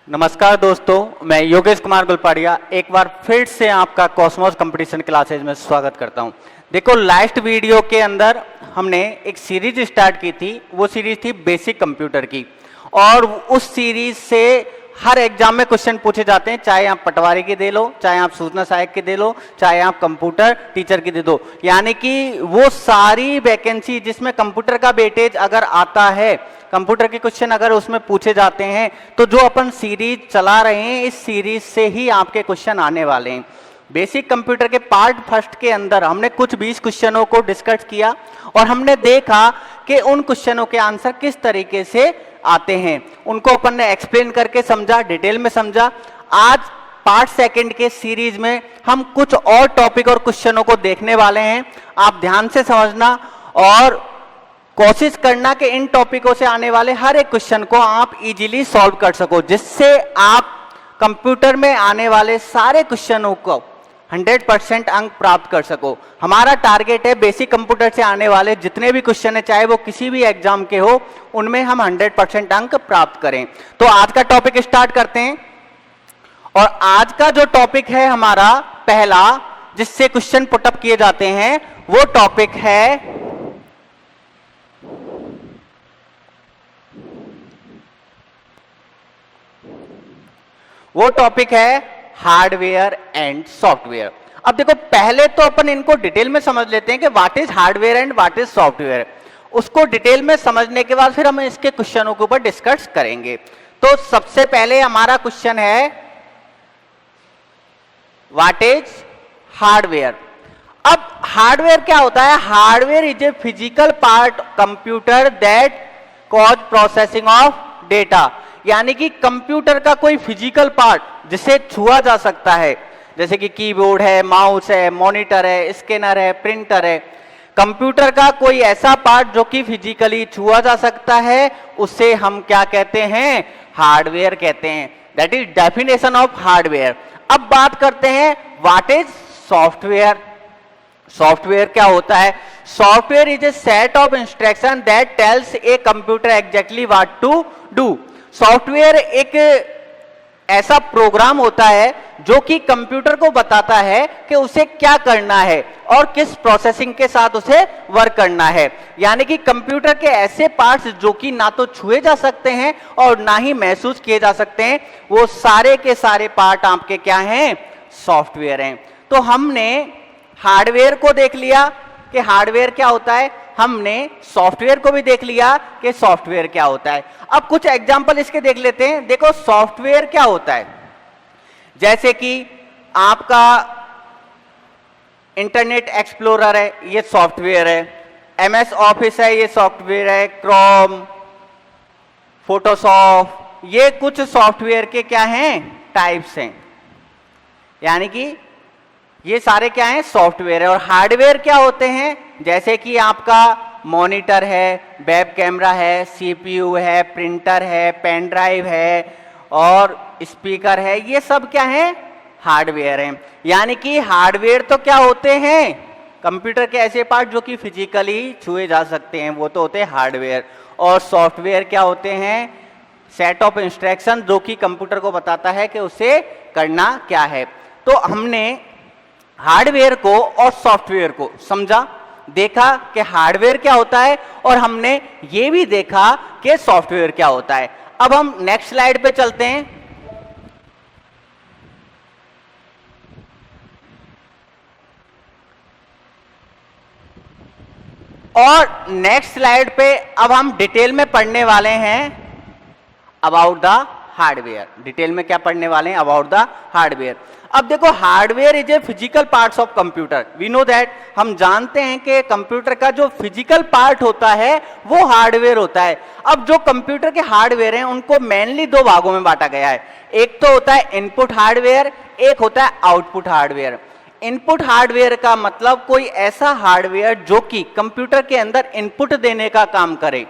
नमस्कार दोस्तों, मैं योगेश कुमार गुलपाड़िया एक बार फिर से आपका कॉस्मोस कंपटीशन क्लासेज में स्वागत करता हूं। देखो, लास्ट वीडियो के अंदर हमने एक सीरीज स्टार्ट की थी। वो सीरीज थी बेसिक कंप्यूटर की, और उस सीरीज से हर एग्जाम में क्वेश्चन पूछे जाते हैं, चाहे आप पटवारी के दे लो, चाहे आप सूचना सहायक के दे लो, चाहे आप कंप्यूटर टीचर की दे दो। यानी कि वो सारी वैकेंसी जिसमें कंप्यूटर का वेटेज अगर आता है, कंप्यूटर के क्वेश्चन अगर उसमें पूछे जाते हैं, तो जो अपन सीरीज चला रहे हैं इस सीरीज से ही आपके क्वेश्चन आने वाले हैं। बेसिक कंप्यूटर के पार्ट फर्स्ट के अंदर हमने कुछ 20 क्वेश्चनों को डिस्कस किया और हमने देखा कि उन क्वेश्चनों के आंसर किस तरीके से आते हैं। उनको अपन ने एक्सप्लेन करके समझा, डिटेल में समझा। आज पार्ट सेकंड के सीरीज में हम कुछ और टॉपिक और क्वेश्चनों को देखने वाले हैं। आप ध्यान से समझना और कोशिश करना कि इन टॉपिकों से आने वाले हर एक क्वेश्चन को आप इजीली सॉल्व कर सको, जिससे आप कंप्यूटर में आने वाले सारे क्वेश्चनों को 100% अंक प्राप्त कर सको। हमारा टारगेट है बेसिक कंप्यूटर से आने वाले जितने भी क्वेश्चन है, चाहे वो किसी भी एग्जाम के हो, उनमें हम 100% अंक प्राप्त करें। तो आज का टॉपिक स्टार्ट करते हैं। और आज का जो टॉपिक है हमारा पहला, जिससे क्वेश्चन पुटअप किए जाते हैं, वो टॉपिक है हार्डवेयर एंड सॉफ्टवेयर। अब देखो, पहले तो अपन इनको डिटेल में समझ लेते हैं कि what is hardware and what is software. उसको डिटेल में समझने के बाद फिर हम इसके क्वेश्चनों के ऊपर डिस्कस करेंगे। तो सबसे पहले हमारा क्वेश्चन है व्हाट इज हार्डवेयर। अब हार्डवेयर क्या होता है? Hardware is a physical part computer that cause processing of data. यानी कि कंप्यूटर का कोई फिजिकल पार्ट जिसे छुआ जा सकता है, जैसे कि कीबोर्ड है, माउस है, मॉनिटर है, स्कैनर है, प्रिंटर है। कंप्यूटर का कोई ऐसा पार्ट जो कि फिजिकली छुआ जा सकता है, उसे हम क्या कहते हैं? हार्डवेयर कहते हैं। That is definition of hardware. अब बात करते हैं व्हाट इज सॉफ्टवेयर। सॉफ्टवेयर क्या होता है? Software is a set of instruction that tells a computer exactly what to do. Software एक ऐसा प्रोग्राम होता है जो कि कंप्यूटर को बताता है कि उसे क्या करना है और किस प्रोसेसिंग के साथ उसे वर्क करना है। यानी कि कंप्यूटर के ऐसे पार्ट्स जो कि ना तो छुए जा सकते हैं और ना ही महसूस किए जा सकते हैं, वो सारे के सारे पार्ट आपके क्या हैं? सॉफ्टवेयर हैं। तो हमने हार्डवेयर को देख लिया कि हार्डवेयर क्या होता है, हमने सॉफ्टवेयर को भी देख लिया कि सॉफ्टवेयर क्या होता है। अब कुछ एग्जांपल इसके देख लेते हैं। देखो, सॉफ्टवेयर क्या होता है? जैसे कि आपका इंटरनेट एक्सप्लोरर है, ये सॉफ्टवेयर है। MS ऑफिस है, ये सॉफ्टवेयर है। क्रोम, फोटोशॉप, ये कुछ सॉफ्टवेयर के क्या हैं? टाइप्स हैं। यानी कि ये सारे क्या हैं? सॉफ्टवेयर है। और हार्डवेयर क्या होते हैं? जैसे कि आपका मॉनिटर है, वेब कैमरा है, CPU है, प्रिंटर है, पेन ड्राइव है और स्पीकर है। ये सब क्या है? हार्डवेयर हैं। यानी कि हार्डवेयर तो क्या होते हैं? कंप्यूटर के ऐसे पार्ट जो कि फिजिकली छुए जा सकते हैं, वो तो होते हैं हार्डवेयर। और सॉफ्टवेयर क्या होते हैं? सेट ऑफ इंस्ट्रक्शन जो कि कंप्यूटर को बताता है कि उसे करना क्या है। तो हमने हार्डवेयर को और सॉफ्टवेयर को समझा, देखा कि हार्डवेयर क्या होता है, और हमने ये भी देखा कि सॉफ्टवेयर क्या होता है। अब हम नेक्स्ट स्लाइड पे चलते हैं। और नेक्स्ट स्लाइड पे अब हम डिटेल में पढ़ने वाले हैं अबाउट द हार्डवेयर। डिटेल में क्या पढ़ने वाले हैं? About the hardware. अब देखो, hardware is a physical parts of computer. We know that, हम जानते हैं कि कंप्यूटर का जो फिजिकल पार्ट होता है वो हार्डवेयर होता है। अब जो कंप्यूटर के हार्डवेयर हैं उनको मेनली दो भागों में बांटा गया है। एक तो होता है इनपुट हार्डवेयर, एक होता है आउटपुट हार्डवेयर। इनपुट हार्डवेयर का मतलब कोई ऐसा हार्डवेयर जो कि कंप्यूटर के अंदर इनपुट देने का काम करे,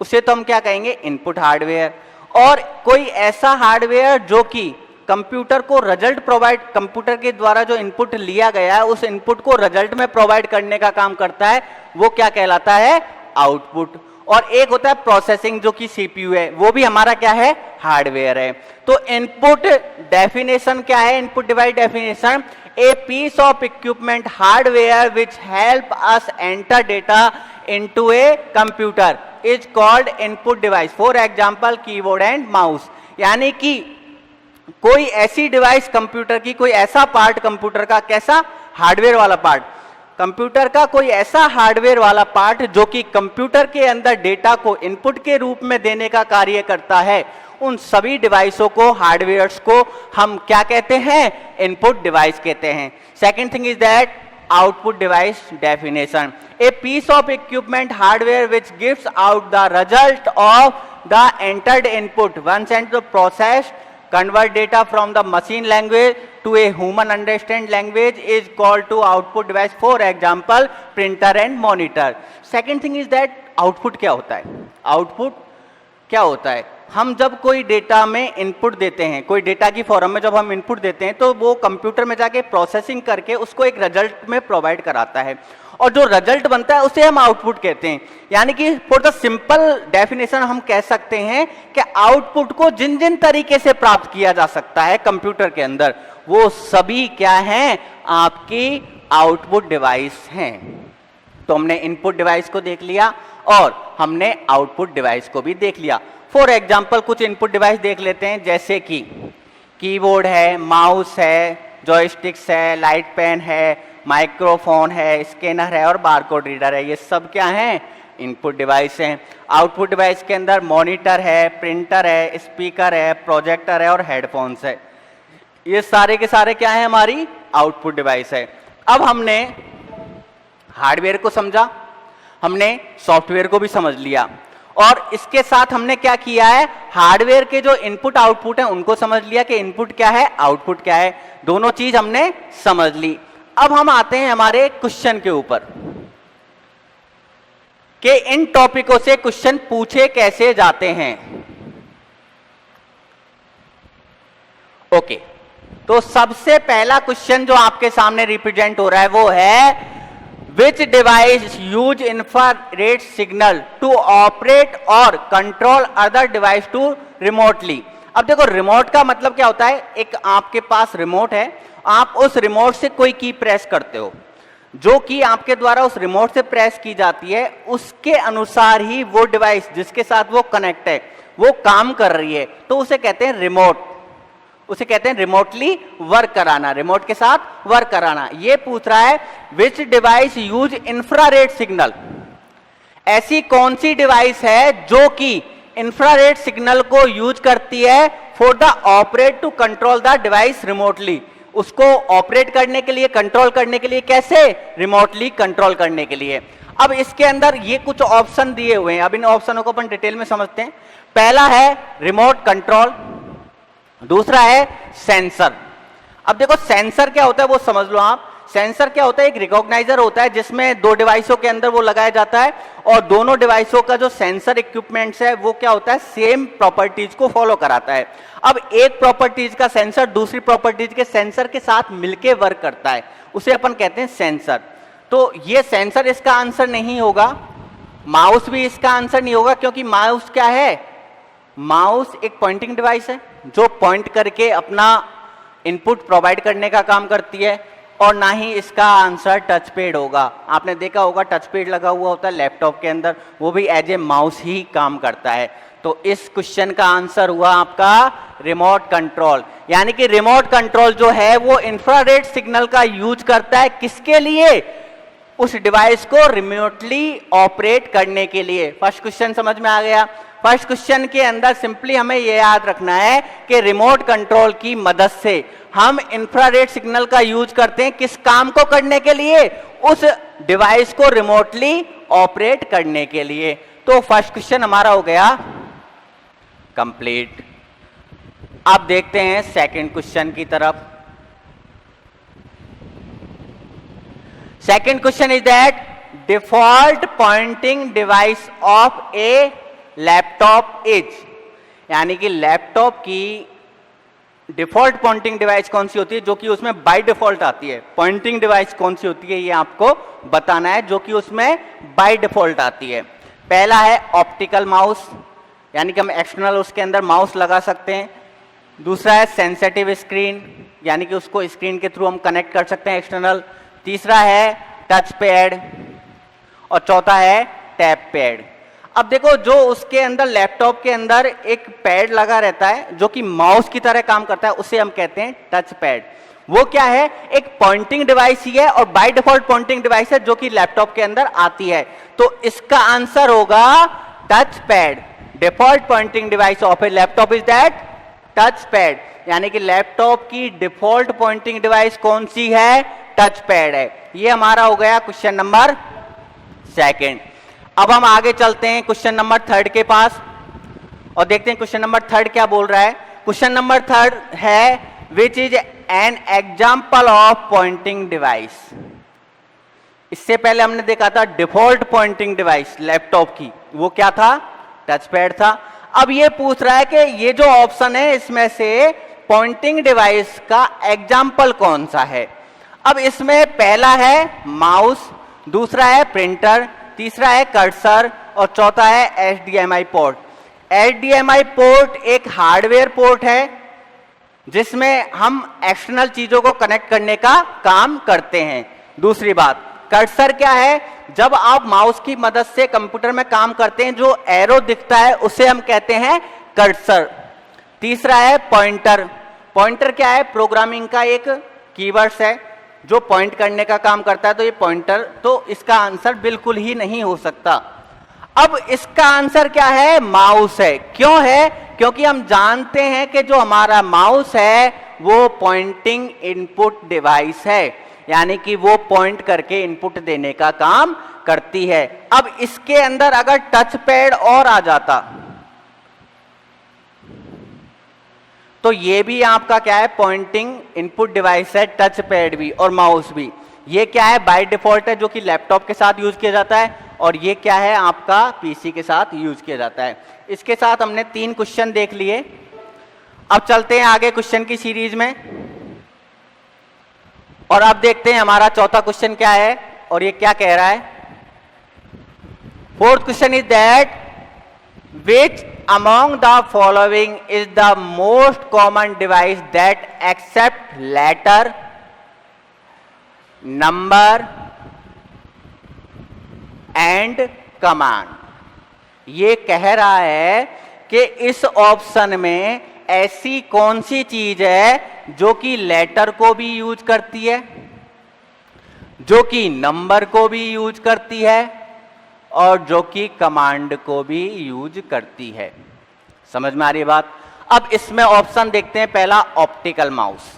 उसे तो हम क्या कहेंगे? Input hardware. और कोई ऐसा हार्डवेयर जो कि कंप्यूटर को रिजल्ट प्रोवाइड, कंप्यूटर के द्वारा जो इनपुट लिया गया है उस इनपुट को रिजल्ट में प्रोवाइड करने का काम करता है, वो क्या कहलाता है? आउटपुट। और एक होता है प्रोसेसिंग जो कि सीपीयू है, वो भी हमारा क्या है, हार्डवेयर है। तो इनपुट डेफिनेशन क्या है, input device definition, a piece of equipment hardware which help us enter data into a computer is called input device, for example keyboard and mouse. यानी कि कोई ऐसी डिवाइस कंप्यूटर की, कोई ऐसा पार्ट कंप्यूटर का, कैसा, हार्डवेयर वाला पार्ट, कंप्यूटर का कोई ऐसा हार्डवेयर वाला पार्ट जो कि कंप्यूटर के अंदर डेटा को इनपुट के रूप में देने का कार्य करता है, उन सभी डिवाइसों को, हार्डवेयर्स को हम क्या कहते हैं, इनपुट डिवाइस कहते हैं। Second thing is that output device definition, a piece of equipment hardware which gives out the result of the entered input once and the process convert data from the machine language to a human understand language is called to output device, for example printer and monitor। second thing is that output क्या होता है, output क्या होता है, हम जब कोई data में इनपुट देते हैं, कोई डेटा की फॉर्म में जब हम इनपुट देते हैं तो वो कंप्यूटर में जाके प्रोसेसिंग करके उसको एक रिजल्ट में प्रोवाइड कराता है, और जो रिजल्ट बनता है उसे हम आउटपुट कहते हैं। यानी कि फॉर द सिंपल डेफिनेशन हम कह सकते हैं कि आउटपुट को जिन जिन तरीके से प्राप्त किया जा सकता है कंप्यूटर के अंदर, वो सभी क्या हैं, आपकी आउटपुट डिवाइस हैं। तो हमने इनपुट डिवाइस को देख लिया और हमने आउटपुट डिवाइस को भी देख लिया। फॉर एग्जाम्पल कुछ इनपुट डिवाइस देख लेते हैं, जैसे कि कीबोर्ड है, माउस है, जॉयस्टिक्स है, लाइट पेन है, माइक्रोफोन है, स्कैनर है और बारकोड रीडर है। ये सब क्या हैं, इनपुट डिवाइस हैं। आउटपुट डिवाइस के अंदर मॉनिटर है, प्रिंटर है, स्पीकर है, प्रोजेक्टर है और हेडफोन्स है। ये सारे के सारे क्या है, हमारी आउटपुट डिवाइस है। अब हमने हार्डवेयर को समझा, हमने सॉफ्टवेयर को भी समझ लिया, और इसके साथ हमने क्या किया है, हार्डवेयर के जो इनपुट आउटपुट है उनको समझ लिया कि इनपुट क्या है, आउटपुट क्या है, दोनों चीज हमने समझ ली। अब हम आते हैं हमारे क्वेश्चन के ऊपर कि इन टॉपिकों से क्वेश्चन पूछे कैसे जाते हैं। ओके, तो सबसे पहला क्वेश्चन जो आपके सामने रिप्रेजेंट हो रहा है वो है, which device use infrared signal to operate और control other device to remotely. अब देखो, रिमोट का मतलब क्या होता है, एक आपके पास रिमोट है, आप उस रिमोट से कोई की प्रेस करते हो, जो की आपके द्वारा उस रिमोट से प्रेस की जाती है, उसके अनुसार ही वो डिवाइस जिसके साथ वो कनेक्ट है वो काम कर रही है, तो उसे कहते हैं रिमोट, उसे कहते हैं रिमोटली वर्क कराना, रिमोट के साथ वर्क कराना। ये पूछ रहा है which device use infrared signal, ऐसी कौन सी डिवाइस है जो कि इंफ्रारेड सिग्नल को यूज करती है for the operate to control the device remotely, उसको ऑपरेट करने के लिए, कंट्रोल करने के लिए, कैसे, रिमोटली कंट्रोल करने के लिए। अब इसके अंदर ये कुछ ऑप्शन दिए हुए हैं, अब इन ऑप्शनों को अपन डिटेल में समझते हैं। पहला है रिमोट कंट्रोल, दूसरा है सेंसर। अब देखो सेंसर क्या होता है वो समझ लो आप। सेंसर क्या होता है, एक रिकॉग्नाइजर होता है जिसमें दो डिवाइसों के अंदर वो लगाया जाता है, और दोनों डिवाइसों का जो सेंसर इक्विपमेंट्स है वो क्या होता है, सेम प्रॉपर्टीज को फॉलो कराता है। अब एक प्रॉपर्टीज का सेंसर दूसरी प्रॉपर्टीज के सेंसर के साथ मिलके वर्क करता है, उसे अपन कहते हैं सेंसर। तो ये सेंसर इसका आंसर नहीं होगा, माउस भी इसका आंसर नहीं होगा, क्योंकि माउस क्या है, माउस एक पॉइंटिंग डिवाइस है जो पॉइंट करके अपना इनपुट प्रोवाइड करने का काम करती है, और ना ही इसका आंसर टच पैड होगा। आपने देखा होगा टच पैड लगा हुआ होता है लैपटॉप के अंदर, वो भी एज ए माउस ही काम करता है। तो इस क्वेश्चन का आंसर हुआ आपका रिमोट कंट्रोल। यानी कि रिमोट कंट्रोल जो है वो इंफ्रारेड सिग्नल का यूज करता है, किसके लिए, उस डिवाइस को रिमोटली ऑपरेट करने के लिए। फर्स्ट क्वेश्चन समझ में आ गया। फर्स्ट क्वेश्चन के अंदर सिंपली हमें यह याद रखना है कि रिमोट कंट्रोल की मदद से हम इंफ्रारेड सिग्नल का यूज करते हैं, किस काम को करने के लिए, उस डिवाइस को रिमोटली ऑपरेट करने के लिए। तो फर्स्ट क्वेश्चन हमारा हो गया कंप्लीट। अब देखते हैं सेकंड क्वेश्चन की तरफ। Second question is that default pointing device of A laptop is, यानी कि लैपटॉप की डिफॉल्ट पॉइंटिंग डिवाइस कौन सी होती है, जो कि उसमें बाय डिफॉल्ट आती है। पॉइंटिंग डिवाइस कौन सी होती है ये आपको बताना है, जो कि उसमें बाय डिफॉल्ट आती है। पहला है ऑप्टिकल माउस, यानी कि हम एक्सटर्नल उसके अंदर माउस लगा सकते हैं। दूसरा है सेंसिटिव स्क्रीन, यानी कि उसको स्क्रीन के थ्रू हम कनेक्ट कर सकते हैं एक्सटर्नल। तीसरा है टच पैड और चौथा है टैप पैड। अब देखो, जो उसके अंदर लैपटॉप के अंदर एक पैड लगा रहता है जो कि माउस की तरह काम करता है, उसे हम कहते हैं टच पैड। वो क्या है? एक पॉइंटिंग डिवाइस ही है और बाय डिफॉल्ट पॉइंटिंग डिवाइस है जो कि लैपटॉप के अंदर आती है। तो इसका आंसर होगा touch pad. Default pointing device of A laptop is that touch pad, यानी कि लैपटॉप की डिफॉल्ट पॉइंटिंग डिवाइस कौन सी है? टच पैड है। ये हमारा हो गया क्वेश्चन नंबर सेकंड। अब हम आगे चलते हैं क्वेश्चन नंबर थर्ड के पास और देखते हैं क्वेश्चन नंबर थर्ड क्या बोल रहा है। क्वेश्चन नंबर थर्ड है which is an example of pointing device. इससे पहले हमने देखा था डिफॉल्ट पॉइंटिंग डिवाइस लैपटॉप की, वो क्या था? टच पैड था। अब ये पूछ रहा है कि ये जो ऑप्शन है इसमें से पॉइंटिंग डिवाइस का एग्जाम्पल कौन सा है। अब इसमें पहला है माउस, दूसरा है प्रिंटर, तीसरा है कर्सर और चौथा है HDMI पोर्ट। HDMI पोर्ट एक हार्डवेयर पोर्ट है जिसमें हम एक्सटर्नल चीजों को कनेक्ट करने का काम करते हैं। दूसरी बात, कर्सर क्या है? जब आप माउस की मदद से कंप्यूटर में काम करते हैं, जो एरो दिखता है उसे हम कहते हैं कर्सर। तीसरा है पॉइंटर। पॉइंटर क्या है? प्रोग्रामिंग का एक कीवर्ड्स है जो पॉइंट करने का काम करता है, तो ये पॉइंटर। तो इसका आंसर बिल्कुल ही नहीं हो सकता। अब इसका आंसर क्या है? माउस है। क्यों है? क्योंकि हम जानते हैं कि जो हमारा माउस है वो पॉइंटिंग इनपुट डिवाइस है, यानी कि वो पॉइंट करके इनपुट देने का काम करती है। अब इसके अंदर अगर टच पैड और आ जाता तो ये भी आपका क्या है? पॉइंटिंग इनपुट डिवाइस है, टच पैड भी और माउस भी। ये क्या है? बाय डिफॉल्ट है जो कि लैपटॉप के साथ यूज किया जाता है, और ये क्या है? आपका पीसी के साथ यूज किया जाता है। इसके साथ हमने 3 क्वेश्चन देख लिए। अब चलते हैं आगे क्वेश्चन की सीरीज में और अब देखते हैं हमारा चौथा क्वेश्चन क्या है और ये क्या कह रहा है। Fourth question is that which among the following is the most common device that accept letter, number and command। ये कह रहा है कि इस ऑप्शन में ऐसी कौन सी चीज है जो कि लेटर को भी यूज करती है, जो कि नंबर को भी यूज करती है और जो कि कमांड को भी यूज करती है। समझ में आ रही है बात? अब इसमें ऑप्शन देखते हैं। पहला ऑप्टिकल माउस।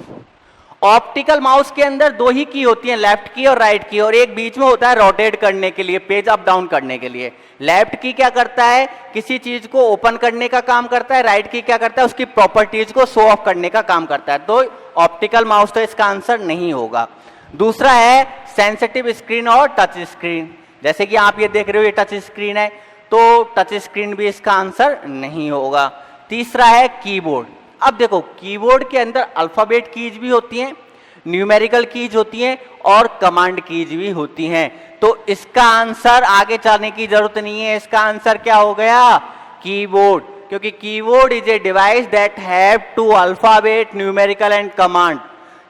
ऑप्टिकल माउस के अंदर 2 ही की होती हैं, लेफ्ट की और राइट की, और एक बीच में होता है रोटेट करने के लिए, पेज अप डाउन करने के लिए। लेफ्ट की क्या करता है? किसी चीज को ओपन करने का काम करता है। राइट की क्या करता है? उसकी प्रॉपर्टीज को शो ऑफ करने का काम करता है। तो ऑप्टिकल माउस तो इसका आंसर नहीं होगा। दूसरा है सेंसिटिव स्क्रीन और टच स्क्रीन। जैसे कि आप ये देख रहे हो, ये टच स्क्रीन है, तो टच स्क्रीन भी इसका आंसर नहीं होगा। तीसरा है कीबोर्ड। अब देखो, कीबोर्ड के अंदर अल्फाबेट कीज भी होती हैं, न्यूमेरिकल कीज होती हैं और कमांड कीज भी होती हैं। तो इसका आंसर आगे चलने की जरूरत नहीं है। इसका आंसर क्या हो गया? कीबोर्ड, क्योंकि keyboard is a device that have 2 alphabet, numerical and command.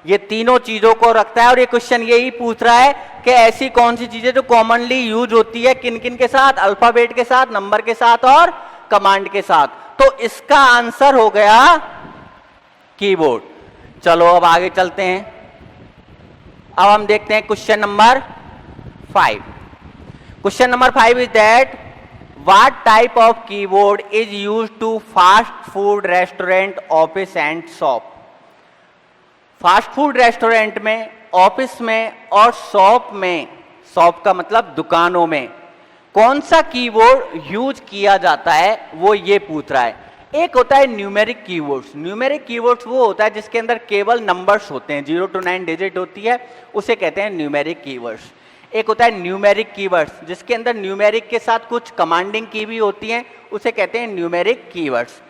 ये तीनों चीजों को रखता है और ये क्वेश्चन यही पूछ रहा है कि ऐसी कौन सी चीजें जो कॉमनली यूज होती है, किन किन के साथ? अल्फाबेट के साथ, नंबर के साथ और कमांड के साथ। तो इसका आंसर हो गया कीबोर्ड। चलो अब आगे चलते हैं। अब हम देखते हैं question number 5। Question number 5 is that what type of keyboard is used to fast food restaurant, office and shop. Fast food restaurant में, ऑफिस में और शॉप में, शॉप का मतलब दुकानों में, कौन सा कीबोर्ड यूज किया जाता है, वो ये पूछ रहा है। एक होता है न्यूमेरिक कीबोर्ड्स। न्यूमेरिक कीबोर्ड्स वो होता है जिसके अंदर केवल नंबर्स होते हैं, 0 to 9 डिजिट होती है, उसे कहते हैं न्यूमेरिक कीबोर्ड्स। एक होता है न्यूमेरिक कीवर्ड्स जिसके अंदर न्यूमेरिक के साथ कुछ कमांडिंग की भी होती हैं, उसे कहते हैं न्यूमेरिक कीवर्ड्स।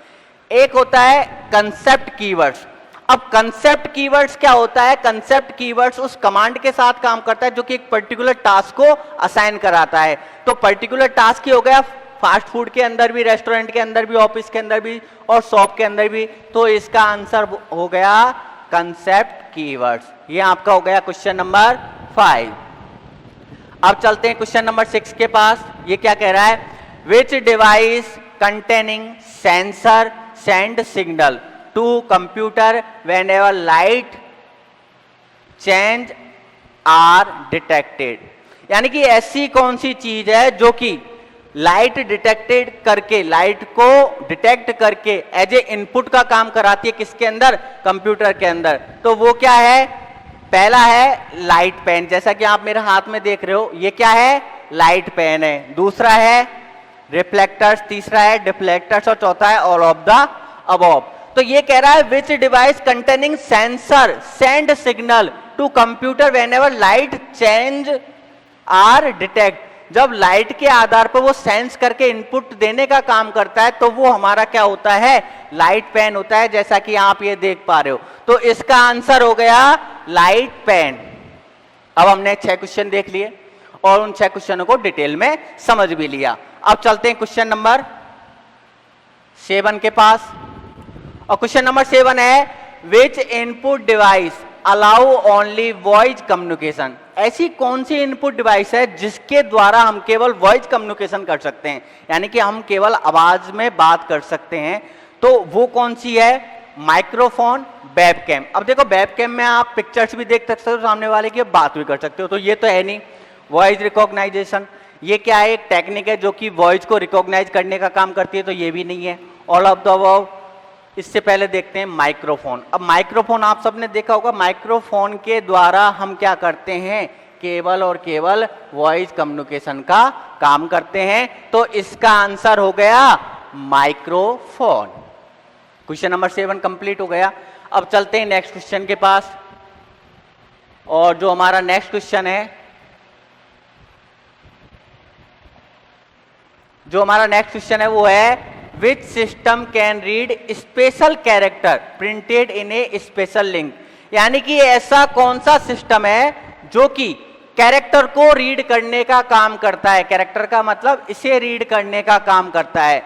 एक होता है कंसेप्ट कीवर्ड्स। अब कंसेप्ट कीवर्ड्स क्या होता है? कंसेप्ट कीवर्ड्स उस कमांड के साथ काम करता है जो कि एक पर्टिकुलर टास्क को असाइन कराता है। तो पर्टिकुलर टास्क ही हो गया फास्ट फूड के अंदर भी, रेस्टोरेंट के अंदर भी, ऑफिस के अंदर भी और शॉप के अंदर भी। तो इसका आंसर हो गया कंसेप्ट कीवर्ड्स। ये आपका हो गया क्वेश्चन नंबर 5। अब चलते हैं क्वेश्चन नंबर 6 के पास। ये क्या कह रहा है? Which device containing sensor send signal to computer whenever light change are detected. यानी कि ऐसी कौन सी चीज है जो कि लाइट डिटेक्टेड करके, लाइट को डिटेक्ट करके एज ए इनपुट का काम कराती है, किसके अंदर? कंप्यूटर के अंदर। तो वो क्या है? पहला है लाइट पेन, जैसा कि आप मेरे हाथ में देख रहे हो, ये क्या है? लाइट पेन है। दूसरा है रिफ्लेक्टर्स, तीसरा है डिफ्लेक्टर्स और चौथा है ऑल ऑफ द अबव। तो ये कह रहा है which device containing sensor send signal to computer whenever light change are detect. जब लाइट के आधार पर वो सेंस करके इनपुट देने का काम करता है तो वो हमारा क्या होता है? लाइट पेन होता है, जैसा कि आप ये देख पा रहे हो। तो इसका आंसर हो गया लाइट पेन। अब हमने 6 क्वेश्चन देख लिए और उन 6 क्वेश्चनों को डिटेल में समझ भी लिया। अब चलते हैं क्वेश्चन नंबर 7 के पास। और क्वेश्चन नंबर 7 है which input device allow only voice communication. ऐसी कौन सी इनपुट डिवाइस है जिसके द्वारा हम केवल वॉइस कम्युनिकेशन कर सकते हैं, यानी कि हम केवल आवाज में बात कर सकते हैं। तो वो कौन सी है? Microphone, webcam. अब देखो वेबकैम में आप पिक्चर्स भी देख सकते हो सामने वाले की, बात भी कर सकते हो। तो ये तो है नहीं। वॉइस रिकॉग्नाइजेशन, ये क्या है? एक टेक्निक है जो कि वॉइस को रिकॉग्नाइज करने का काम करती है। तो ये भी नहीं है। All of the above. इससे पहले देखते हैं माइक्रोफोन। अब माइक्रोफोन आप सबने देखा होगा, माइक्रोफोन के द्वारा हम क्या करते हैं? केवल और केवल वॉइस कम्युनिकेशन का काम करते हैं। तो इसका आंसर हो गया माइक्रोफोन। क्वेश्चन नंबर 7 कंप्लीट हो गया। अब चलते हैं नेक्स्ट क्वेश्चन के पास। और जो हमारा नेक्स्ट क्वेश्चन है, वो है which system can read special character printed in A special link. यानी कि ऐसा कौन सा सिस्टम है जो कि कैरेक्टर को रीड करने का काम करता है? कैरेक्टर का मतलब इसे रीड करने का काम करता है।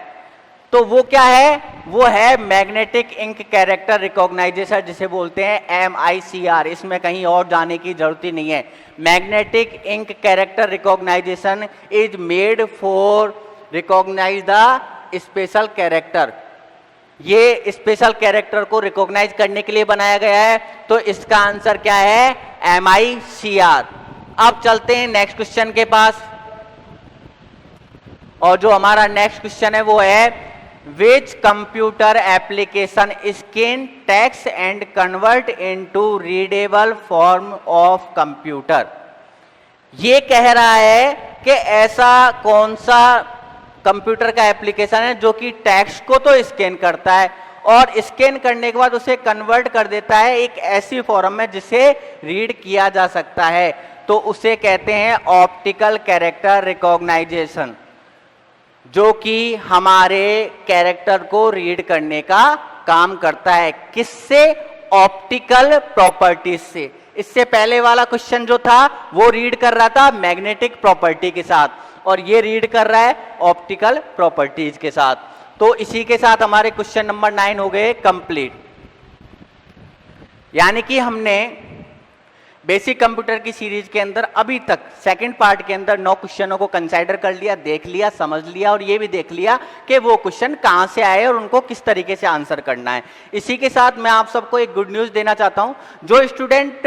तो वो क्या है? वो है मैग्नेटिक इंक कैरेक्टर रिकॉग्नाइजेशन, जिसे बोलते हैं MICR। इसमें कहीं और जाने की जरूरत ही नहीं है। Magnetic ink character recognition is made for recognise the special character. ये स्पेशल कैरेक्टर को रिकॉग्नाइज करने के लिए बनाया गया है। तो इसका आंसर क्या है? MICR। अब चलते हैं नेक्स्ट क्वेश्चन के पास। और जो हमारा नेक्स्ट क्वेश्चन है वो है which computer application scan text and convert into readable form of computer. ये कह रहा है कि ऐसा कौन सा कंप्यूटर का एप्लीकेशन है जो कि टेक्स्ट को तो स्कैन करता है और स्कैन करने के बाद उसे कन्वर्ट कर देता है एक ऐसी फॉर्म में जिसे रीड किया जा सकता है। तो उसे कहते हैं ऑप्टिकल कैरेक्टर रिकॉग्नाइजेशन, जो कि हमारे कैरेक्टर को रीड करने का काम करता है। किससे? ऑप्टिकल प्रॉपर्टीज से। इससे पहले वाला क्वेश्चन जो था वो रीड कर रहा था मैग्नेटिक प्रॉपर्टी के साथ, और ये रीड कर रहा है ऑप्टिकल प्रॉपर्टीज के साथ। तो इसी के साथ हमारे क्वेश्चन नंबर 9 हो गए कंप्लीट। यानी कि हमने बेसिक कंप्यूटर की सीरीज के अंदर अभी तक सेकंड पार्ट के अंदर 9 क्वेश्चनों को कंसीडर कर लिया, देख लिया, समझ लिया, और ये भी देख लिया कि वो क्वेश्चन कहां से आए और उनको किस तरीके से आंसर करना है। इसी के साथ मैं आप सबको एक गुड न्यूज देना चाहता हूं। जो स्टूडेंट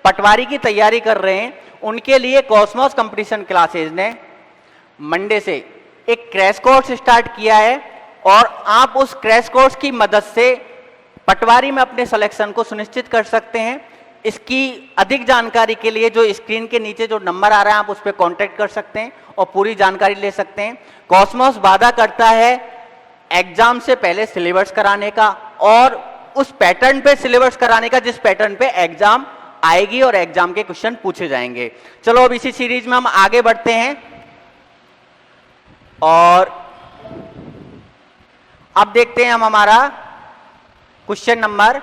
पटवारी की तैयारी कर रहे हैं उनके लिए कॉस्मोस कंपटीशन क्लासेज ने मंडे से एक क्रैश कोर्स स्टार्ट किया है, और आप उस क्रैश कोर्स की मदद से पटवारी में अपने सिलेक्शन को सुनिश्चित कर सकते हैं। इसकी अधिक जानकारी के लिए जो स्क्रीन के नीचे जो नंबर आ रहा है आप उस पर कॉन्टेक्ट कर सकते हैं और पूरी जानकारी ले सकते हैं। कॉस्मोस वादा करता है एग्जाम से पहले सिलेबस कराने का और उस पैटर्न पे सिलेबस कराने का जिस पैटर्न पे एग्जाम आएगी और एग्जाम के क्वेश्चन पूछे जाएंगे। चलो अब इसी सीरीज में हम आगे बढ़ते हैं और अब देखते हैं हम हमारा क्वेश्चन नंबर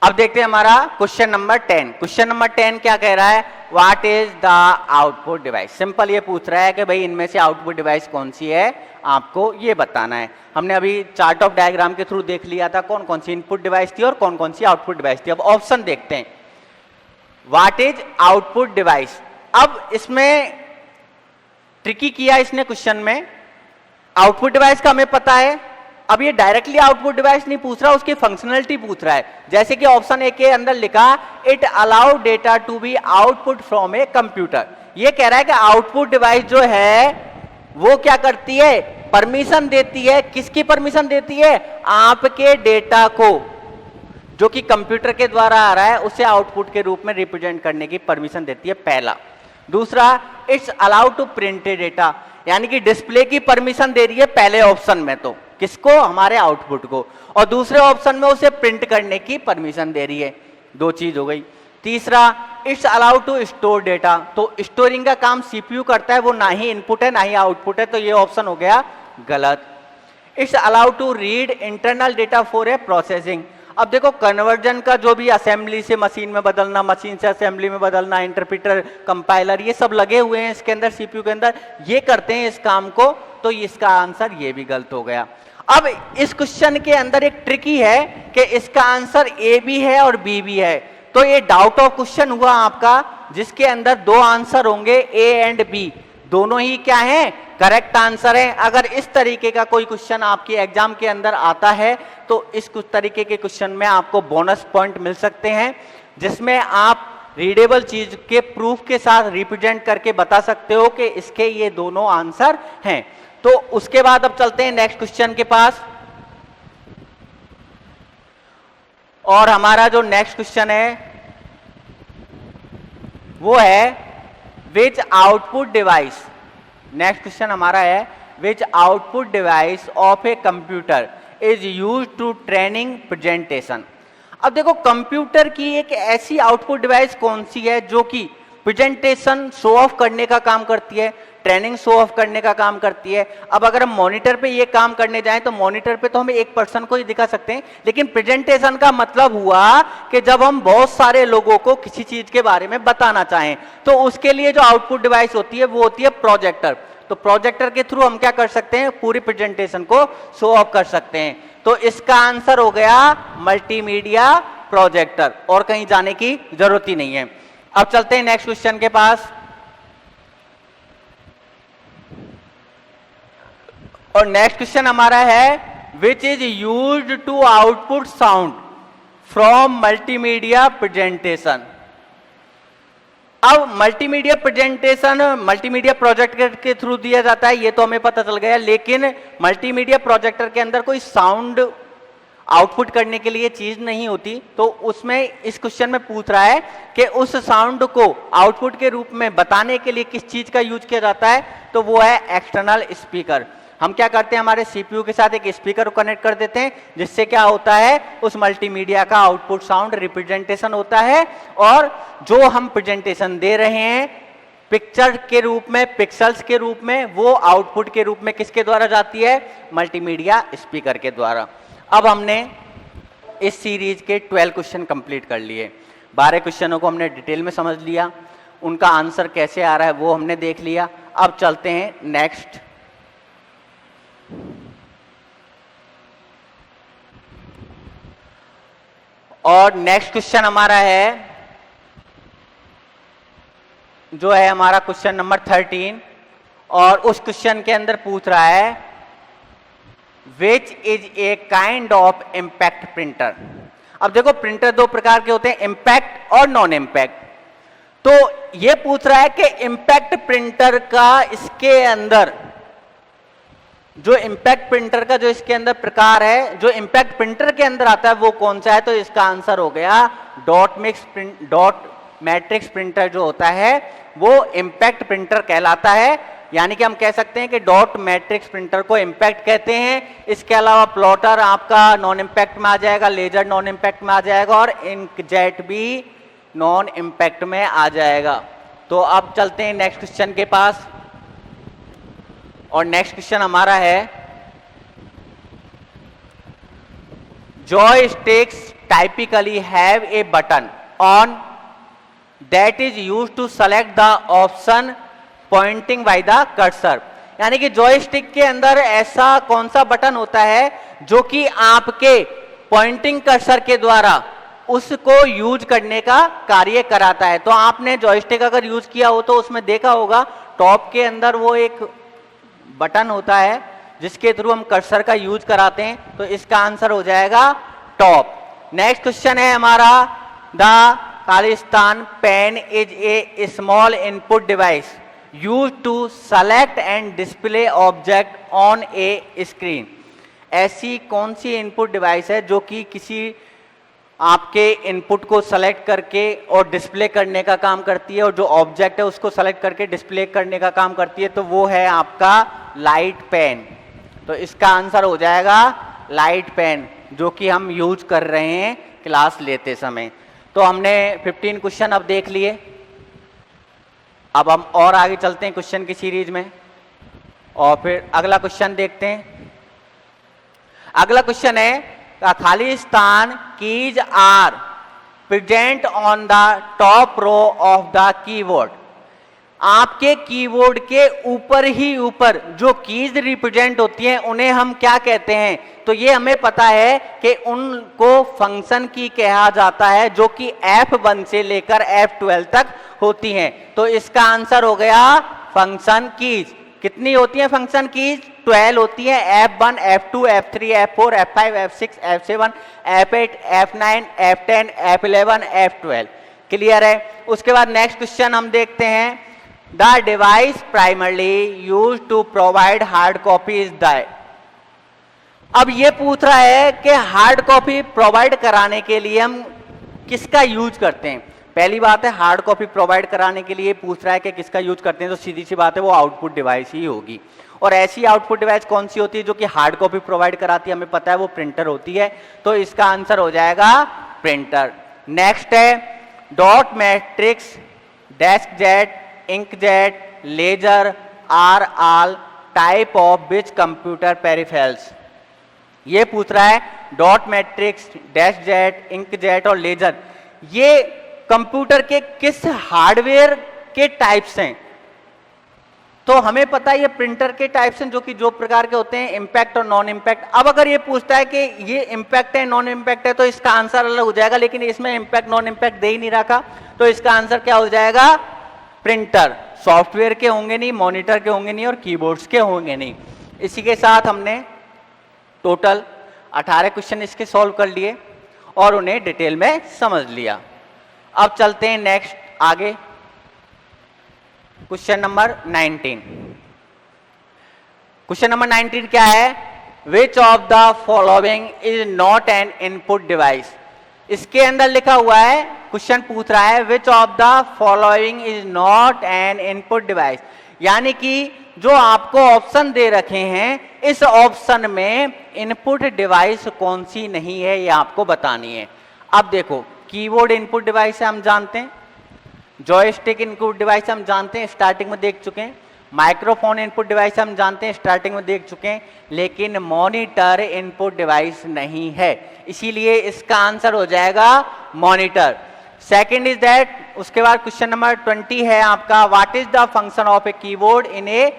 अब देखते हैं हमारा क्वेश्चन नंबर 10। क्वेश्चन नंबर 10 क्या कह रहा है, what is the output device. Simple ये पूछ रहा है कि भाई इनमें से आउटपुट डिवाइस कौन सी है, आपको ये बताना है। हमने अभी चार्ट ऑफ डायग्राम के थ्रू देख लिया था कौन कौन सी इनपुट डिवाइस थी और कौन कौन सी आउटपुट डिवाइस थी। अब ऑप्शन देखते हैं, व्हाट इज आउटपुट डिवाइस। अब इसमें ट्रिकी किया इसने क्वेश्चन में, आउटपुट डिवाइस का हमें पता है, अब ये डायरेक्टली आउटपुट डिवाइस नहीं पूछ रहा, उसकी फंक्शनलिटी पूछ रहा है। जैसे कि ऑप्शन ए के अंदर लिखा, it allow data to be output from a computer. ये कह रहा है कि आउटपुट डिवाइस जो है वो क्या करती है, परमिशन देती है। किसकी परमिशन देती है, आपके डेटा को जो कि कंप्यूटर के द्वारा आ रहा है उसे आउटपुट के रूप में रिप्रेजेंट करने की परमिशन देती है, पहला। दूसरा, it's allow to print data, यानी कि डिस्प्ले की परमिशन दे रही है पहले ऑप्शन में, तो किसको, हमारे आउटपुट को, और दूसरे ऑप्शन में उसे प्रिंट करने की परमिशन दे रही है। दो चीज हो गई। तीसरा, it's allow to store data, तो स्टोरिंग का काम सीपीयू करता है, वो ना ही इनपुट है ना ही आउटपुट है, तो ये ऑप्शन हो गया गलत। It's allow to read internal data for a processing. अब देखो कन्वर्जन का जो भी असेंबली से मशीन में बदलना, मशीन से असेंबली में बदलना, इंटरप्रेटर, कंपाइलर, ये सब लगे हुए हैं इसके अंदर, सीपीयू के अंदर, ये करते हैं इस काम को, तो इसका आंसर ये भी गलत हो गया। अब इस क्वेश्चन के अंदर एक ट्रिकी है कि इसका आंसर ए भी है और बी भी है, तो ये डाउट ऑफ क्वेश्चन हुआ आपका, जिसके अंदर दो आंसर होंगे, ए एंड बी, दोनों ही क्या है, करेक्ट आंसर है। अगर इस तरीके का कोई क्वेश्चन आपके एग्जाम के अंदर आता है तो इस कुछ तरीके के क्वेश्चन में आपको बोनस पॉइंट मिल सकते हैं, जिसमें आप रीडेबल चीज के प्रूफ के साथ रिप्रेजेंट करके बता सकते हो कि इसके ये दोनों आंसर हैं। तो उसके बाद अब चलते हैं नेक्स्ट क्वेश्चन के पास, और हमारा जो नेक्स्ट क्वेश्चन है वो है which output device. Next question हमारा है, which output device of a computer is use to training presentation. अब देखो कंप्यूटर की एक ऐसी आउटपुट डिवाइस कौन सी है जो कि प्रेजेंटेशन शो ऑफ करने का काम करती है, ट्रेनिंग शो ऑफ करने का काम करती है। अब अगर हम मॉनिटर पे ये काम करने जाएं तो मॉनिटर पे तो हम एक पर्सन को ही दिखा सकते हैं, लेकिन प्रेजेंटेशन का मतलब हुआ कि जब हम बहुत सारे लोगों को किसी चीज के बारे में बताना चाहें, तो उसके लिए जो आउटपुट डिवाइस होती है वो होती है प्रोजेक्टर। तो प्रोजेक्टर के थ्रू हम क्या कर सकते हैं, पूरी प्रेजेंटेशन को शो ऑफ कर सकते हैं। तो इसका आंसर हो गया मल्टीमीडिया प्रोजेक्टर, और कहीं जाने की जरूरत ही नहीं है। अब चलते हैं नेक्स्ट क्वेश्चन के पास, और नेक्स्ट क्वेश्चन हमारा है, which is used to output sound from multimedia presentation. अब मल्टीमीडिया प्रेजेंटेशन मल्टीमीडिया प्रोजेक्टर के थ्रू दिया जाता है, ये तो हमें पता चल गया, लेकिन मल्टीमीडिया प्रोजेक्टर के अंदर कोई साउंड आउटपुट करने के लिए चीज नहीं होती, तो उसमें इस क्वेश्चन में पूछ रहा है कि उस साउंड को आउटपुट के रूप में बताने के लिए किस चीज का यूज किया जाता है, तो वो है एक्सटर्नल स्पीकर। हम क्या करते हैं, हमारे सीपीयू के साथ एक स्पीकर को कनेक्ट कर देते हैं, जिससे क्या होता है, उस मल्टीमीडिया का आउटपुट साउंड रिप्रेजेंटेशन होता है, और जो हम प्रेजेंटेशन दे रहे हैं पिक्चर के रूप में, पिक्सल्स के रूप में, वो आउटपुट के रूप में किसके द्वारा जाती है, मल्टीमीडिया स्पीकर के द्वारा। अब हमने इस सीरीज के 12 क्वेश्चन कंप्लीट कर लिए, 12 क्वेश्चनों को हमने डिटेल में समझ लिया, उनका आंसर कैसे आ रहा है वो हमने देख लिया। अब चलते हैं नेक्स्ट, और नेक्स्ट क्वेश्चन हमारा है जो है हमारा क्वेश्चन नंबर 13, और उस क्वेश्चन के अंदर पूछ रहा है which is a kind of impact printer. अब देखो प्रिंटर दो प्रकार के होते हैं, इम्पैक्ट और नॉन इम्पैक्ट। तो ये पूछ रहा है कि इम्पैक्ट प्रिंटर का इसके अंदर जो इम्पैक्ट प्रिंटर का जो इसके अंदर प्रकार है, जो इम्पैक्ट प्रिंटर के अंदर आता है वो कौन सा है, तो इसका आंसर हो गया डॉट मैट्रिक्स प्रिंटर जो होता है वो इम्पैक्ट प्रिंटर कहलाता है। यानी कि हम कह सकते हैं कि डॉट मैट्रिक्स प्रिंटर को इम्पैक्ट कहते हैं। इसके अलावा प्लॉटर आपका नॉन इम्पैक्ट में आ जाएगा, लेजर नॉन इम्पैक्ट में आ जाएगा, और इंकजेट भी नॉन इम्पैक्ट में आ जाएगा। तो अब चलते हैं नेक्स्ट क्वेश्चन के पास, और नेक्स्ट क्वेश्चन हमारा है joysticks typically have a button on that is used to select the option pointing by the cursor। यानी कि जॉयस्टिक के अंदर ऐसा कौन सा बटन होता है जो कि आपके पॉइंटिंग कर्सर के द्वारा उसको यूज करने का कार्य कराता है। तो आपने जॉयस्टिक अगर यूज किया हो तो उसमें देखा होगा टॉप के अंदर वो एक बटन होता है जिसके थ्रू हम कर्सर का यूज कराते हैं। तो इसका आंसर हो जाएगा टॉप। नेक्स्ट क्वेश्चन है हमारा, द खालिस्तान pen is a small input device use to select and display object on a screen. ऐसी कौन सी इनपुट डिवाइस है जो कि किसी आपके इनपुट को सेलेक्ट करके और डिस्प्ले करने का काम करती है, और जो ऑब्जेक्ट है उसको सेलेक्ट करके डिस्प्ले करने का काम करती है? तो वो है आपका लाइट पेन। तो इसका आंसर हो जाएगा लाइट पेन, जो कि हम यूज कर रहे हैं क्लास लेते समय। तो हमने 15 क्वेश्चन अब देख लिए। अब हम और आगे चलते हैं क्वेश्चन की सीरीज में और फिर अगला क्वेश्चन देखते हैं। अगला क्वेश्चन है, खालिस्तान keys are present on the top row of the keyboard. आपके कीबोर्ड के ऊपर ही ऊपर जो कीज रिप्रेजेंट होती हैं उन्हें हम क्या कहते हैं? तो ये हमें पता है कि उनको फंक्शन की कहा जाता है जो कि F1 से लेकर F12 तक होती हैं। तो इसका आंसर हो गया फंक्शन कीज। कितनी होती है फंक्शन कीज? 12 होती है। F1, F2, F3, F4, F5, F6, F7, F8, F9, F10, F11, F12। Clear है? उसके बाद नेक्स्ट क्वेश्चन हम देखते हैं, the device primarily use to provide hard copy is the. अब ये पूछ रहा है कि हार्ड कॉपी प्रोवाइड कराने के लिए हम किसका यूज करते हैं? पहली बात है, हार्ड कॉपी प्रोवाइड कराने के लिए पूछ रहा है कि किसका यूज करते हैं, तो सीधी सी बात है वो आउटपुट डिवाइस ही होगी। और ऐसी आउटपुट डिवाइस कौन सी होती है जो कि हार्ड कॉपी प्रोवाइड कराती है? हमें पता है वो प्रिंटर होती है। तो इसका आंसर हो जाएगा प्रिंटर। नेक्स्ट है, dot matrix, desk jet, inkjet, laser are all type of which computer peripherals. ये पूछ रहा है dot matrix, desk jet, inkjet और लेजर ये कंप्यूटर के किस हार्डवेयर के टाइप्स हैं? तो हमें पता है ये प्रिंटर के टाइप्स हैं जो कि जो प्रकार के होते हैं, इंपैक्ट और नॉन इंपैक्ट। अब अगर ये पूछता है कि ये इंपैक्ट है नॉन इंपैक्ट है तो इसका आंसर अलग हो जाएगा, लेकिन इसमें इंपैक्ट नॉन इंपैक्ट दे ही नहीं रखा। तो इसका आंसर क्या हो जाएगा? प्रिंटर। सॉफ्टवेयर के होंगे नहीं, मॉनिटर के होंगे नहीं और कीबोर्ड्स के होंगे नहीं। इसी के साथ हमने टोटल 18 क्वेश्चन इसके सॉल्व कर लिए और उन्हें डिटेल में समझ लिया। अब चलते हैं नेक्स्ट आगे, क्वेश्चन नंबर 19। क्वेश्चन नंबर 19 क्या है? Which of the following is not an input device. इसके अंदर लिखा हुआ है, क्वेश्चन पूछ रहा है which of the following is not an input device, यानी कि जो आपको ऑप्शन दे रखे हैं इस ऑप्शन में इनपुट डिवाइस कौन सी नहीं है ये आपको बतानी है। अब देखो, कीबोर्ड इनपुट डिवाइस है हम जानते हैं, जॉयस्टिक इनपुट डिवाइस हम जानते हैं, स्टार्टिंग में देख चुके हैं, माइक्रोफोन इनपुट डिवाइस हम जानते हैं, स्टार्टिंग में देख चुके हैं, लेकिन मॉनिटर इनपुट डिवाइस नहीं है, इसीलिए इसका आंसर हो जाएगा मॉनिटर। सेकंड इज दैट, उसके बाद क्वेश्चन नंबर 20 है आपका, what is the function of a keyboard in a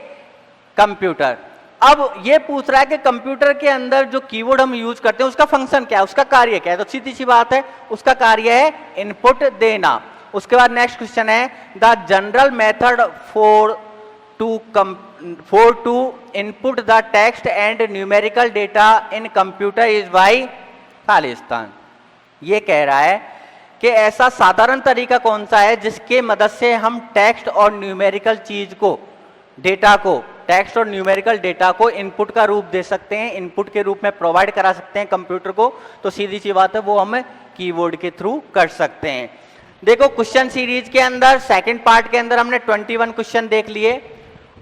computer. अब ये पूछ रहा है कि कंप्यूटर के अंदर जो कीबोर्ड हम यूज करते हैं उसका फंक्शन क्या है, उसका कार्य क्या है। तो सीधी सी बात है, उसका कार्य है इनपुट देना। उसके बाद नेक्स्ट क्वेश्चन है, the general method for to input the text and numerical data in computer is by खालिस्तान। ये कह रहा है कि ऐसा साधारण तरीका कौन सा है जिसके मदद से हम टेक्स्ट और न्यूमेरिकल चीज को, डेटा को, टेक्स्ट और न्यूमेरिकल डेटा को इनपुट का रूप दे सकते हैं, इनपुट के रूप में प्रोवाइड करा सकते हैं कंप्यूटर को। तो सीधी सी बात है वो हम कीबोर्ड के थ्रू कर सकते हैं। देखो, क्वेश्चन सीरीज के अंदर सेकंड पार्ट के अंदर हमने 21 क्वेश्चन देख लिए।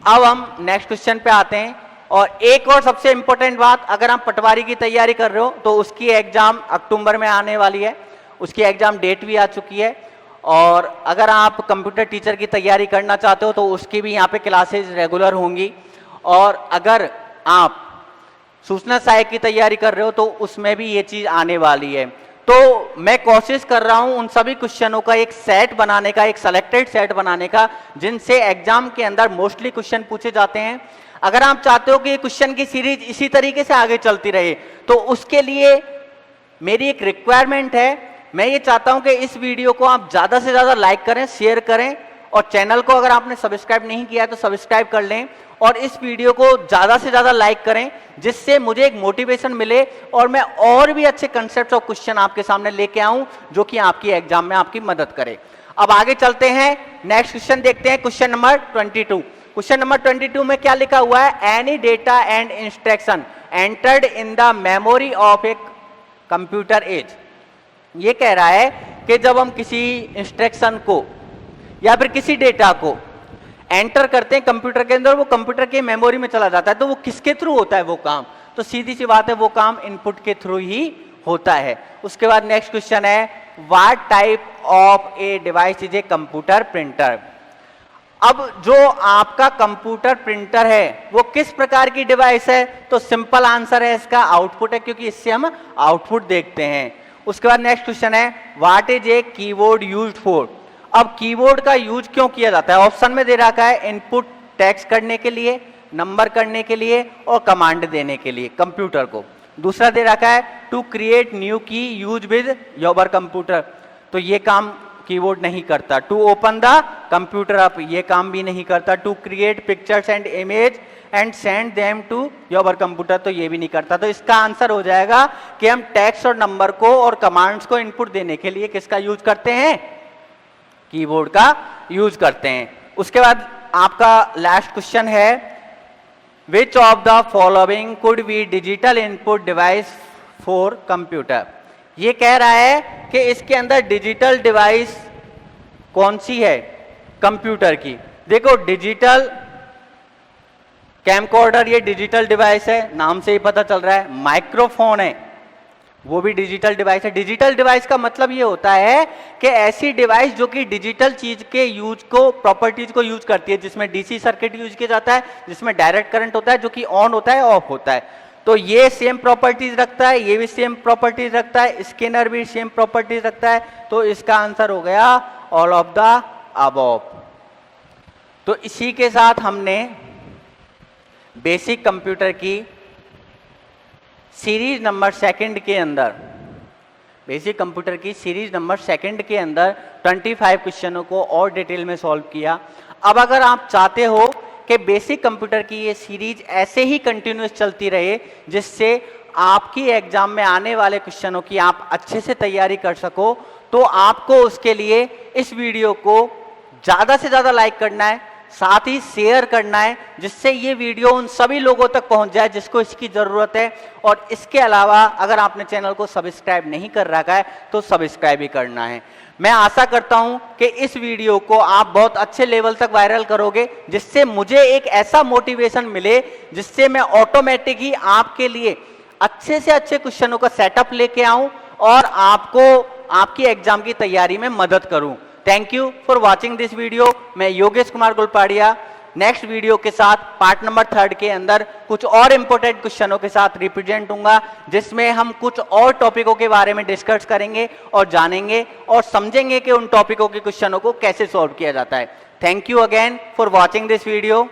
अब हम नेक्स्ट क्वेश्चन पे आते हैं। और एक और सबसे इंपॉर्टेंट बात, अगर आप पटवारी की तैयारी कर रहे हो तो उसकी एग्जाम अक्टूबर में आने वाली है, उसकी एग्जाम डेट भी आ चुकी है। और अगर आप कंप्यूटर टीचर की तैयारी करना चाहते हो तो उसकी भी यहाँ पे क्लासेज रेगुलर होंगी। और अगर आप सूचना सहायक की तैयारी कर रहे हो तो उसमें भी ये चीज आने वाली है। तो मैं कोशिश कर रहा हूं उन सभी क्वेश्चनों का एक सेट बनाने का, एक सेलेक्टेड सेट बनाने का, जिनसे एग्जाम के अंदर मोस्टली क्वेश्चन पूछे जाते हैं। अगर आप चाहते हो कि ये क्वेश्चन की सीरीज इसी तरीके से आगे चलती रहे तो उसके लिए मेरी एक रिक्वायरमेंट है। मैं ये चाहता हूं कि इस वीडियो को आप ज्यादा से ज्यादा लाइक करें, शेयर करें, और चैनल को अगर आपने सब्सक्राइब नहीं किया है तो सब्सक्राइब कर लें, और इस वीडियो को ज्यादा से ज्यादा लाइक करें, जिससे मुझे एक मोटिवेशन मिले और मैं और भी अच्छे कंसेप्ट और क्वेश्चन आपके सामने लेके आऊं जो कि आपकी एग्जाम में आपकी मदद करे। अब आगे चलते हैं, नेक्स्ट क्वेश्चन देखते हैं, क्वेश्चन नंबर 22। क्वेश्चन नंबर 22 में क्या लिखा हुआ है? Any data and instruction entered in the memory of a computer as. ये कह रहा है कि जब हम किसी इंस्ट्रक्शन को या फिर किसी डेटा को एंटर करते हैं कंप्यूटर के अंदर, वो कंप्यूटर के मेमोरी में चला जाता है, तो वो किसके थ्रू होता है वो काम? तो सीधी सी बात है, वो काम इनपुट के थ्रू ही होता है। उसके बाद नेक्स्ट क्वेश्चन है, what type of a device is a computer printer. अब जो आपका कंप्यूटर प्रिंटर है वो किस प्रकार की डिवाइस है? तो सिंपल आंसर है इसका आउटपुट है, क्योंकि इससे हम आउटपुट देखते हैं। उसके बाद नेक्स्ट क्वेश्चन है, what is a keyboard used for. अब कीबोर्ड का यूज क्यों किया जाता है? ऑप्शन में दे रखा है इनपुट टेक्स्ट करने के लिए, नंबर करने के लिए और कमांड देने के लिए कंप्यूटर को। दूसरा दे रखा है to create new key use with your computer, तो ये काम कीबोर्ड नहीं करता। To open the computer up, ये काम भी नहीं करता। To create pictures and image and send them to your computer, तो ये भी नहीं करता। तो इसका आंसर हो जाएगा कि हम टेक्स्ट और नंबर को और कमांड्स को इनपुट देने के लिए किसका यूज करते हैं? कीबोर्ड का यूज करते हैं। उसके बाद आपका लास्ट क्वेश्चन है, which of the following could be digital input device for computer. ये कह रहा है कि इसके अंदर डिजिटल डिवाइस कौन सी है कंप्यूटर की। देखो, डिजिटल कैमकॉर्डर ये डिजिटल डिवाइस है, नाम से ही पता चल रहा है। माइक्रोफोन है, वो भी डिजिटल डिवाइस है। डिजिटल डिवाइस का मतलब ये होता है कि ऐसी डिवाइस जो कि डिजिटल चीज के यूज को, प्रॉपर्टीज को यूज करती है, जिसमें डीसी सर्किट यूज किया जाता है, जिसमें डायरेक्ट करंट होता है, जो कि ऑन होता है, ऑफ होता है। तो ये सेम प्रॉपर्टीज रखता है, ये भी सेम प्रॉपर्टीज रखता है, स्कैनर भी सेम प्रॉपर्टीज रखता है। तो इसका आंसर हो गया ऑल ऑफ द अबव। तो इसी के साथ हमने बेसिक कंप्यूटर की सीरीज नंबर सेकंड के अंदर, बेसिक कंप्यूटर की सीरीज नंबर सेकंड के अंदर 25 क्वेश्चनों को और डिटेल में सॉल्व किया। अब अगर आप चाहते हो कि बेसिक कंप्यूटर की ये सीरीज ऐसे ही कंटिन्यूस चलती रहे, जिससे आपकी एग्जाम में आने वाले क्वेश्चनों की आप अच्छे से तैयारी कर सको, तो आपको उसके लिए इस वीडियो को ज़्यादा से ज़्यादा लाइक करना है, साथ ही शेयर करना है, जिससे ये वीडियो उन सभी लोगों तक पहुंच जाए जिसको इसकी ज़रूरत है। और इसके अलावा अगर आपने चैनल को सब्सक्राइब नहीं कर रखा है तो सब्सक्राइब भी करना है। मैं आशा करता हूं कि इस वीडियो को आप बहुत अच्छे लेवल तक वायरल करोगे, जिससे मुझे एक ऐसा मोटिवेशन मिले जिससे मैं ऑटोमेटिक ही आपके लिए अच्छे से अच्छे क्वेश्चनों का सेटअप लेके आऊं और आपको आपकी एग्जाम की तैयारी में मदद करूं। Thank you for watching this video. मैं योगेश कुमार गुलपाड़िया नेक्स्ट वीडियो के साथ पार्ट नंबर 3 के अंदर कुछ और इंपॉर्टेंट क्वेश्चनों के साथ रिप्रेजेंट होऊंगा, जिसमें हम कुछ और टॉपिकों के बारे में डिस्कस करेंगे और जानेंगे और समझेंगे कि उन टॉपिकों के क्वेश्चनों को कैसे सॉल्व किया जाता है। Thank you again for watching this video.